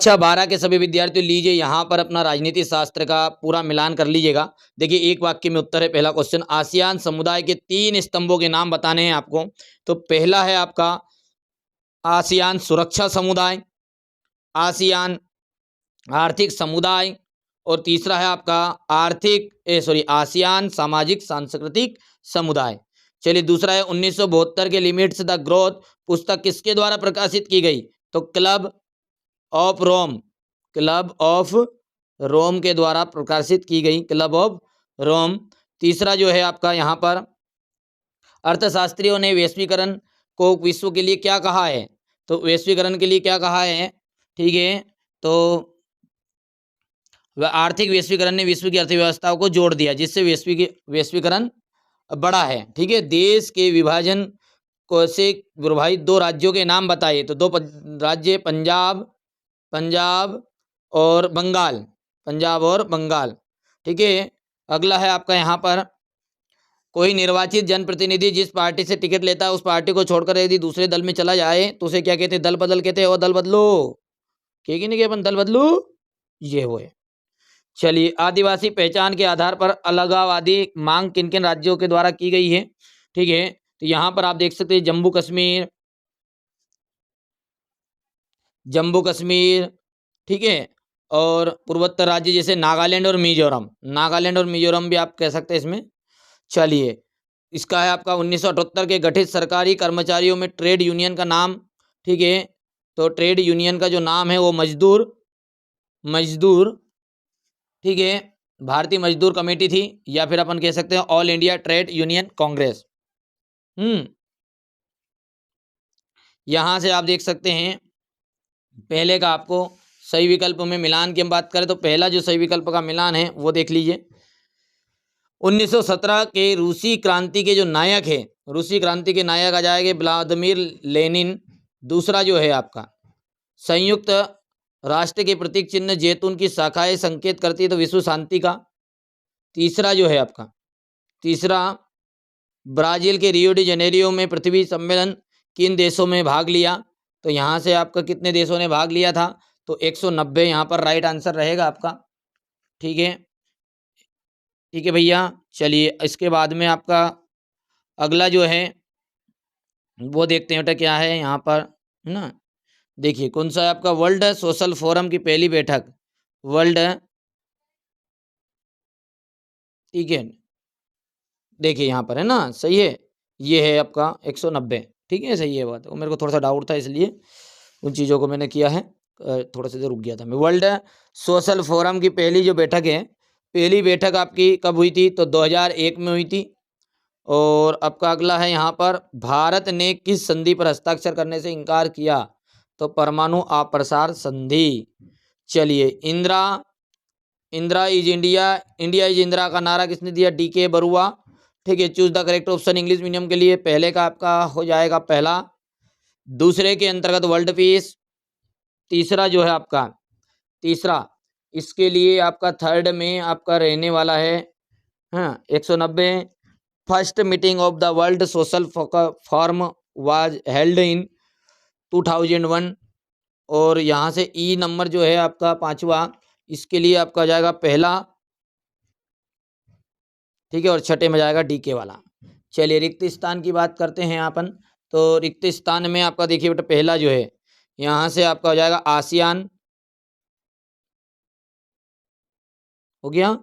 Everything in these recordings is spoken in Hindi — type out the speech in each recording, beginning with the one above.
कक्षा 12 के सभी विद्यार्थियों लीजिए यहाँ पर अपना राजनीति शास्त्र का पूरा मिलान कर लीजिएगा। देखिए एक वाक्य में उत्तर है पहला क्वेश्चन, आसियान समुदाय के 3 स्तंभों के नाम बताने हैं आपको। तो पहला है आपका आसियान सुरक्षा समुदाय, आसियान आर्थिक समुदाय, और तीसरा है आपका आसियान सामाजिक सांस्कृतिक समुदाय। चलिए दूसरा है 1972 के लिमिट्स द ग्रोथ पुस्तक किसके द्वारा प्रकाशित की गई? तो club of Rome, club of Rome के द्वारा प्रकाशित की गई, क्लब ऑफ रोम। तीसरा जो है आपका यहाँ पर अर्थशास्त्रियों ने वैश्वीकरण को विश्व के लिए क्या कहा है? तो वैश्वीकरण के लिए क्या कहा है? ठीक है, तो आर्थिक वैश्वीकरण ने विश्व की अर्थव्यवस्था को जोड़ दिया, जिससे वैश्वीकरण बढ़ा है। ठीक है, देश के विभाजन को से प्रभावित 2 राज्यों के नाम बताइए। तो 2 राज्य पंजाब और बंगाल, पंजाब और बंगाल। ठीक है, अगला है आपका यहाँ पर कोई निर्वाचित जनप्रतिनिधि जिस पार्टी से टिकट लेता है उस पार्टी को छोड़कर यदि दूसरे दल में चला जाए तो उसे क्या कहते हैं? दल बदल कहते हैं। और दल बदलो क्या कि नहीं कि अपन दल बदलू, ये वो है। चलिए आदिवासी पहचान के आधार पर अलगाववादी मांग किन किन राज्यों के द्वारा की गई है? ठीक है, तो यहाँ पर आप देख सकते हैं जम्मू कश्मीर, ठीक है, और पूर्वोत्तर राज्य जैसे नागालैंड और मिजोरम भी आप कह सकते हैं इसमें। चलिए इसका है आपका 1978 के गठित सरकारी कर्मचारियों में ट्रेड यूनियन का नाम। ठीक है, तो ट्रेड यूनियन का जो नाम है वो मजदूर, ठीक है, भारतीय मजदूर कमेटी थी, या फिर अपन कह सकते हैं all India trade union Congress. यहां से आप देख सकते हैं पहले का आपको सही विकल्प में मिलान की हम बात करें तो पहला जो सही विकल्प का मिलान है वो देख लीजिए। 1917 के रूसी क्रांति के जो नायक है, रूसी क्रांति के नायक आ जाएंगे व्लादिमीर लेनिन। दूसरा जो है आपका संयुक्त राष्ट्र के प्रतीक चिन्ह जैतून की शाखाएं संकेत करती है तो विश्व शांति का। तीसरा जो है आपका ब्राजील के रियो डी जेनेरियो में पृथ्वी सम्मेलन किन देशों में भाग लिया? तो यहाँ से आपका कितने देशों ने भाग लिया था? तो 190 यहाँ पर राइट आंसर रहेगा आपका। ठीक है भैया। चलिए इसके बाद में आपका अगला जो है वो देखते हैं बेटा क्या है यहाँ पर, है ना। देखिए कौन सा है आपका वर्ल्ड सोशल फोरम की पहली बैठक, वर्ल्ड, ठीक है, देखिए यहाँ पर है ना, सही है, ये है आपका 190। ठीक है, सही है बात। मेरे को थोड़ा सा डाउट था इसलिए उन चीज़ों को मैंने किया है, थोड़ा सा रुक गया था मैं। वर्ल्ड सोशल फोरम की पहली जो बैठक है, पहली बैठक आपकी कब हुई थी? तो 2001 में हुई थी। और आपका अगला है यहाँ पर भारत ने किस संधि पर हस्ताक्षर करने से इनकार किया? तो परमाणु अप्रसार संधि। चलिए Indira is India, India is Indira का नारा किसने दिया? DK बरुआ। ठीक है, choose the correct option English medium के लिए पहले का आपका हो जाएगा पहला। दूसरे के अंतर्गत वर्ल्ड पीस। तीसरा जो है आपका इसके लिए आपका थर्ड में आपका रहने वाला है 190। First meeting of the world social forum was held in 2001। और यहाँ से ई नंबर जो है आपका 5वां, इसके लिए आपका आ जाएगा पहला। ठीक है, और छठे में जाएगा DK वाला। चलिए रिक्त स्थान की बात करते हैं अपन। तो रिक्त स्थान में आपका देखिए बेटा पहला जो है यहाँ से आपका हो जाएगा आसियान, हो गया।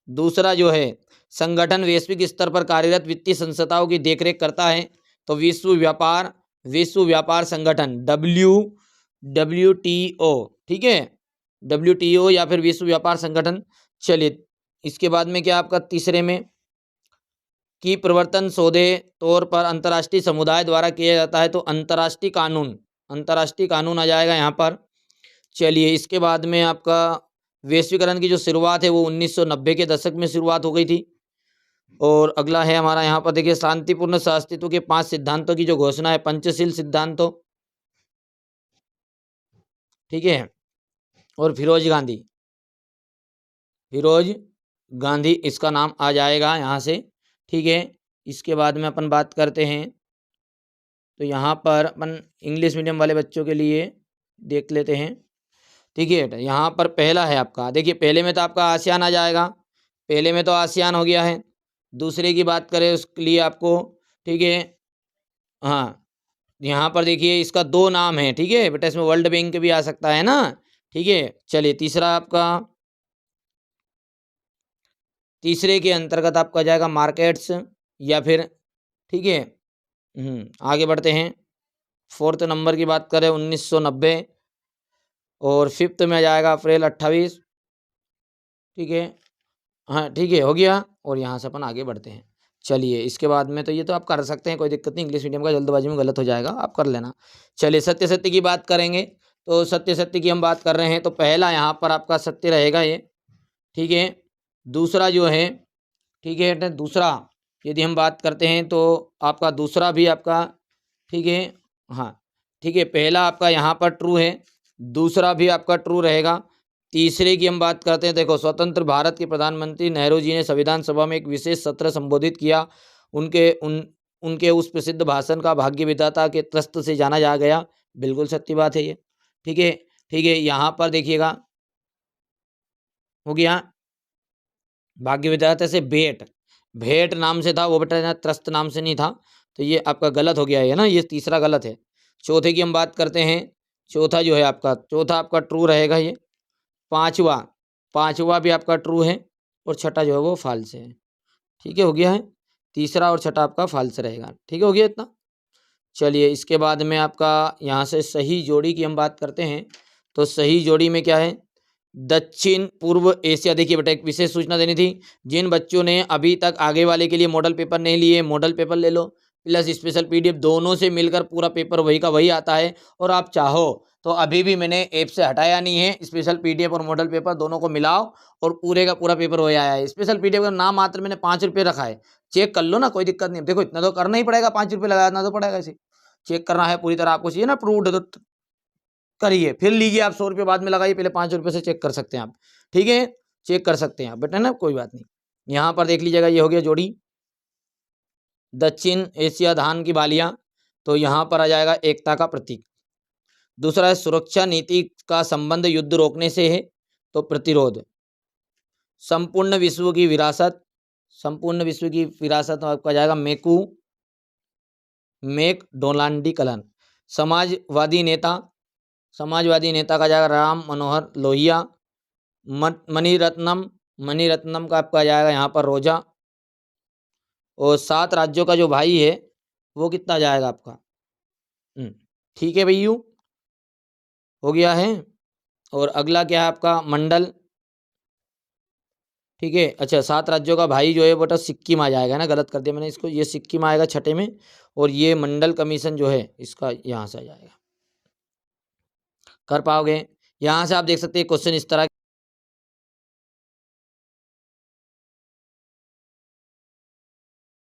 दूसरा जो है संगठन वैश्विक स्तर पर कार्यरत वित्तीय संस्थाओं की देखरेख करता है तो विश्व व्यापार संगठन WTO। ठीक है, WTO या फिर विश्व व्यापार संगठन। चलिए इसके बाद में क्या आपका तीसरे में कि प्रवर्तन सौदे तौर पर अंतर्राष्ट्रीय समुदाय द्वारा किया जाता है तो अंतर्राष्ट्रीय कानून आ जाएगा यहाँ पर। चलिए इसके बाद में आपका वैश्वीकरण की जो शुरुआत है वो 1990 के दशक में शुरुआत हो गई थी। और अगला है हमारा यहाँ पर देखिए शांतिपूर्ण सहअस्तित्व के 5 सिद्धांतों की जो घोषणा है, पंचशील सिद्धांतों। ठीक है, और फिरोज गांधी इसका नाम आ जाएगा यहाँ से। ठीक है, इसके बाद में अपन बात करते हैं तो यहाँ पर अपन इंग्लिश मीडियम वाले बच्चों के लिए देख लेते हैं। ठीक है, यहाँ पर पहला है आपका, देखिए पहले में तो आपका आसियान आ जाएगा, पहले में तो आसियान हो गया है। दूसरे की बात करें उसके लिए आपको, ठीक है, हाँ, यहाँ पर देखिए इसका 2 नाम है, ठीक है बेटा, इसमें वर्ल्ड बैंक भी आ सकता है ना, ठीक है। चलिए तीसरा आपका, तीसरे के अंतर्गत आपका जाएगा मार्केट्स या फिर, ठीक है। आगे बढ़ते हैं। 4th नंबर की बात करें 1990 और 5th में आ जाएगा अप्रैल 28, ठीक है। हाँ, ठीक है, हो गया। और यहाँ से अपन आगे बढ़ते हैं। चलिए इसके बाद में तो ये तो आप कर सकते हैं, कोई दिक्कत नहीं, इंग्लिश मीडियम का जल्दबाजी में गलत हो जाएगा, आप कर लेना। चलिए सत्य सत्य की बात करेंगे, तो सत्य सत्य की हम बात कर रहे हैं, तो पहला यहाँ पर आपका सत्य रहेगा ये, ठीक है। दूसरा जो है, ठीक है, दूसरा यदि हम बात करते हैं तो आपका दूसरा भी आपका, ठीक है, हाँ, ठीक है, पहला आपका यहाँ पर ट्रू है, दूसरा भी आपका ट्रू रहेगा। तीसरे की हम बात करते हैं, देखो स्वतंत्र भारत के प्रधानमंत्री नेहरू जी ने संविधान सभा में एक विशेष सत्र संबोधित किया, उनके उस प्रसिद्ध भाषण का भाग्य विधाता के त्रस्त से जाना जा गया, बिल्कुल सत्य बात है ये, ठीक है। ठीक है, यहाँ पर देखिएगा, हो गया, भाग्य विधाता से भेंट, भेंट नाम से था वो बेटा, त्रस्त नाम से नहीं था, तो ये आपका गलत हो गया है ना, ये तीसरा गलत है। चौथे की हम बात करते हैं, चौथा जो है आपका, चौथा आपका ट्रू रहेगा ये। पांचवा, पांचवा भी आपका ट्रू है, और छठा जो है वो फॉल्स है, ठीक है, हो गया है। तीसरा और छठा आपका फॉल्स रहेगा, ठीक है, हो गया इतना। चलिए इसके बाद में आपका यहाँ से सही जोड़ी की हम बात करते हैं, तो सही जोड़ी में क्या है, दक्षिण पूर्व एशिया, देखिए बेटा एक विशेष सूचना देनी थी, जिन बच्चों ने अभी तक आगे वाले के लिए मॉडल पेपर नहीं लिए, मॉडल पेपर ले लो प्लस स्पेशल पीडीएफ, दोनों से मिलकर पूरा पेपर वही का वही आता है। और आप चाहो तो अभी भी मैंने ऐप से हटाया नहीं है, स्पेशल पीडीएफ और मॉडल पेपर दोनों को मिलाओ और पूरे का पूरा पेपर वही आया है। स्पेशल पीडीएफ का नाम मात्र मैंने 5 रुपये रखा है, चेक कर लो ना, कोई दिक्कत नहीं। देखो इतना तो करना ही पड़ेगा, 5 रुपये लगाना तो पड़ेगा, इसे चेक करना है पूरी तरह, आपको चाहिए ना प्रूव्ड, तो करिए, फिर लीजिए आप 100 रुपये बाद में लगाइए, पहले 5 रुपये से चेक कर सकते हैं आप, ठीक है, चेक कर सकते हैं आप बेटा ना, कोई बात नहीं। यहाँ पर देख लीजिएगा, ये हो गया जोड़ी, दक्षिण एशिया धान की बालियां, तो यहाँ पर आ जाएगा एकता का प्रतीक। दूसरा है सुरक्षा नीति का संबंध युद्ध रोकने से है, तो प्रतिरोध। संपूर्ण विश्व की विरासत, संपूर्ण विश्व की विरासत आपका जाएगा मेकू, मेक डोनाल्डी कलन। समाजवादी नेता, समाजवादी नेता का जाएगा राम मनोहर लोहिया। मणिरत्नम, मणिरत्नम का आपका जाएगा यहाँ पर रोजा। और 7 राज्यों का जो भाई है वो कितना जाएगा आपका, ठीक है भैयू, हो गया है। और अगला क्या है आपका मंडल, ठीक है। अच्छा 7 राज्यों का भाई जो है बेटा सिक्किम आ जाएगा ना, गलत कर दिया मैंने इसको, ये सिक्किम आएगा छठे में, और ये मंडल कमीशन जो है इसका यहाँ से आ जाएगा। कर पाओगे, यहाँ से आप देख सकते हैं क्वेश्चन इस तरह